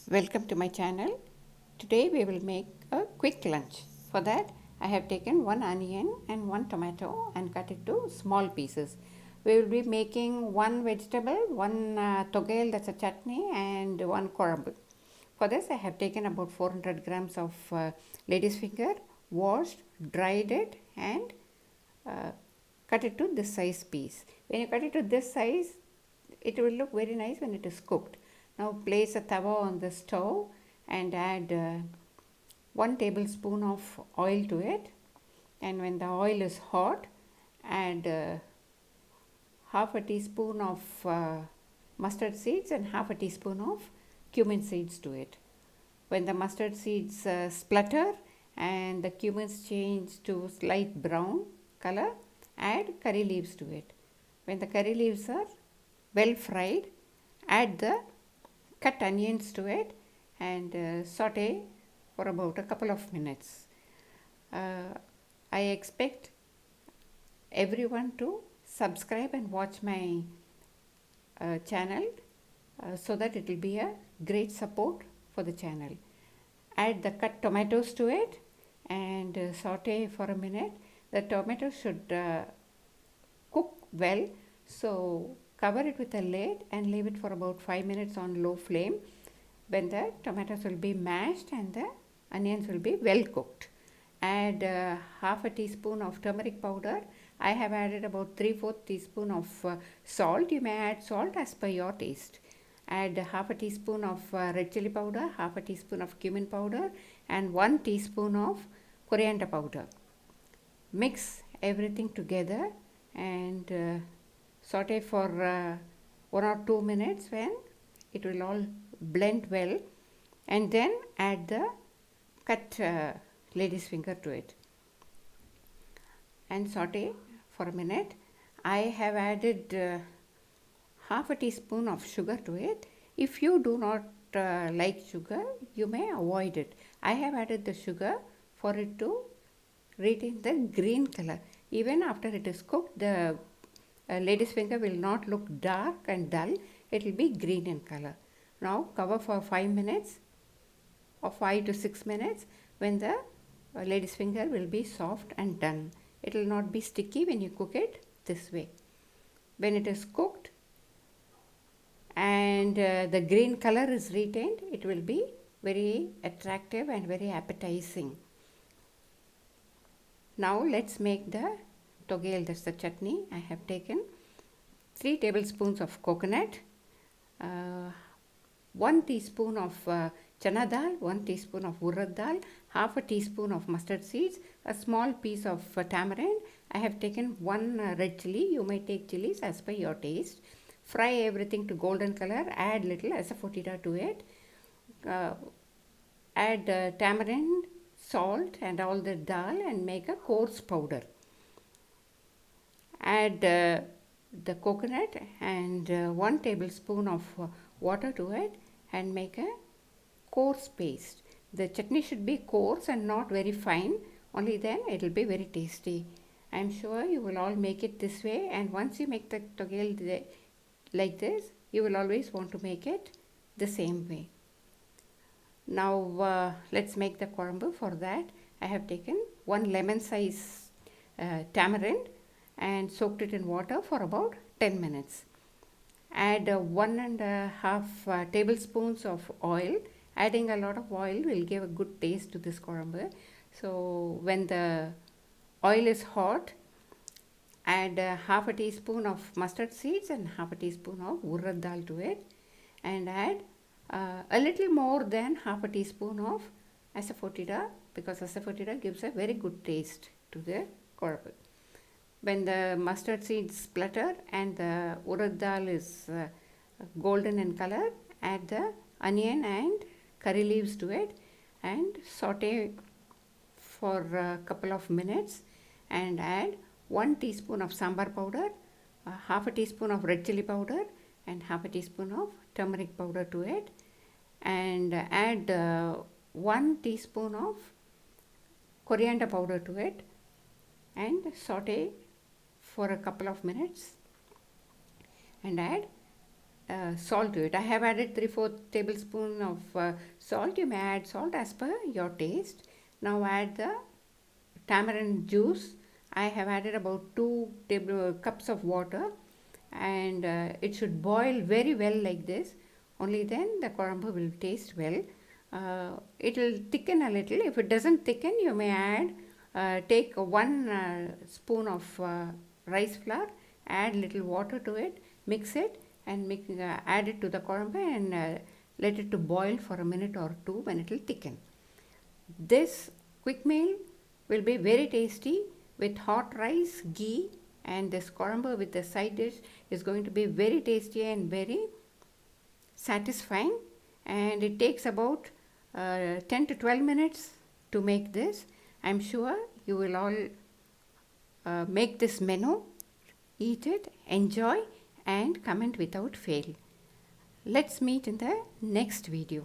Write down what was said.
Welcome to my channel. Today we will make a quick lunch. For that I have taken one onion and one tomato and cut it to small pieces. We will be making one vegetable, one thogayal, that's a chutney, and one kuzhambu. For this I have taken about 400 grams of lady's finger, washed, dried it, and cut it to this size piece. When you cut it to this size, it will look very nice when it is cooked. Now place a tawa on the stove and add 1 tablespoon of oil to it, and when the oil is hot, add half a teaspoon of mustard seeds and half a teaspoon of cumin seeds to it. When the mustard seeds splutter and the cumins change to light brown color, add curry leaves to it. When the curry leaves are well fried, add the cut onions to it and saute for about a couple of minutes. I expect everyone to subscribe and watch my channel so that it will be a great support for the channel. Add the cut tomatoes to it and saute for a minute. The tomato should cook well, so cover it with a lid and leave it for about 5 minutes on low flame, when the tomatoes will be mashed and the onions will be well cooked. Add half a teaspoon of turmeric powder. I have added about 3/4 teaspoon of salt. You may add salt as per your taste. Add half a teaspoon of red chilli powder, half a teaspoon of cumin powder, and 1 teaspoon of coriander powder. Mix everything together and saute for 1 or 2 minutes when it will all blend well, and then add the cut lady's finger to it and saute for a minute. I have added half a teaspoon of sugar to it. If you do not like sugar, you may avoid it. I have added the sugar for it to retain the green color. Even after it is cooked, the lady's finger will not look dark and dull. It will be green in color. Now cover for 5 minutes or 5 to 6 minutes, when the lady's finger will be soft and done. It will not be sticky when you cook it this way. When it is cooked and the green color is retained, it will be very attractive and very appetizing. Now let's make the thogayal, that's the chutney. I have taken 3 tablespoons of coconut, 1 teaspoon of Channa dal, 1 teaspoon of Urad dal, half a teaspoon of mustard seeds, a small piece of tamarind. I have taken 1 red chilli. You may take chilies as per your taste. Fry everything to golden color. Add little Asafoetida to it. Add tamarind, salt and all the dal and make a coarse powder. Add the coconut and 1 tablespoon of water to it and make a coarse paste. The chutney should be coarse and not very fine, only then it will be very tasty. I am sure you will all make it this way, and once you make the thogayal like this, you will always want to make it the same way. Now let's make the kuzhambu. For that I have taken 1 lemon size tamarind and soaked it in water for about 10 minutes. Add 1.5 tablespoons of oil. Adding a lot of oil will give a good taste to this kuzhambu. So when the oil is hot, add half a teaspoon of mustard seeds and half a teaspoon of urad dal to it, and add a little more than half a teaspoon of Asafoetida, because Asafoetida gives a very good taste to the kuzhambu. When the mustard seeds splutter and the urad dal is golden in color, add the onion and curry leaves to it and saute for a couple of minutes, and add 1 teaspoon of sambar powder, half a teaspoon of red chilli powder and half a teaspoon of turmeric powder to it, and add 1 teaspoon of coriander powder to it and saute for a couple of minutes, and add salt to it. I have added 3/4 tablespoon of salt. You may add salt as per your taste. Now add the tamarind juice. I have added about 2 cups of water, and it should boil very well like this. Only then the kuzhambu will taste well. It will thicken a little. If it doesn't thicken, you may take 1 spoon of rice flour, add little water to it, mix it, and add it to the kuzhambu and let it to boil for a minute or 2 when it will thicken. This quick meal will be very tasty with hot rice, ghee, and this kuzhambu with the side dish is going to be very tasty and very satisfying, and it takes about 10 to 12 minutes to make this. I am sure you will all make this menu, eat it, enjoy, and comment without fail. Let's meet in the next video.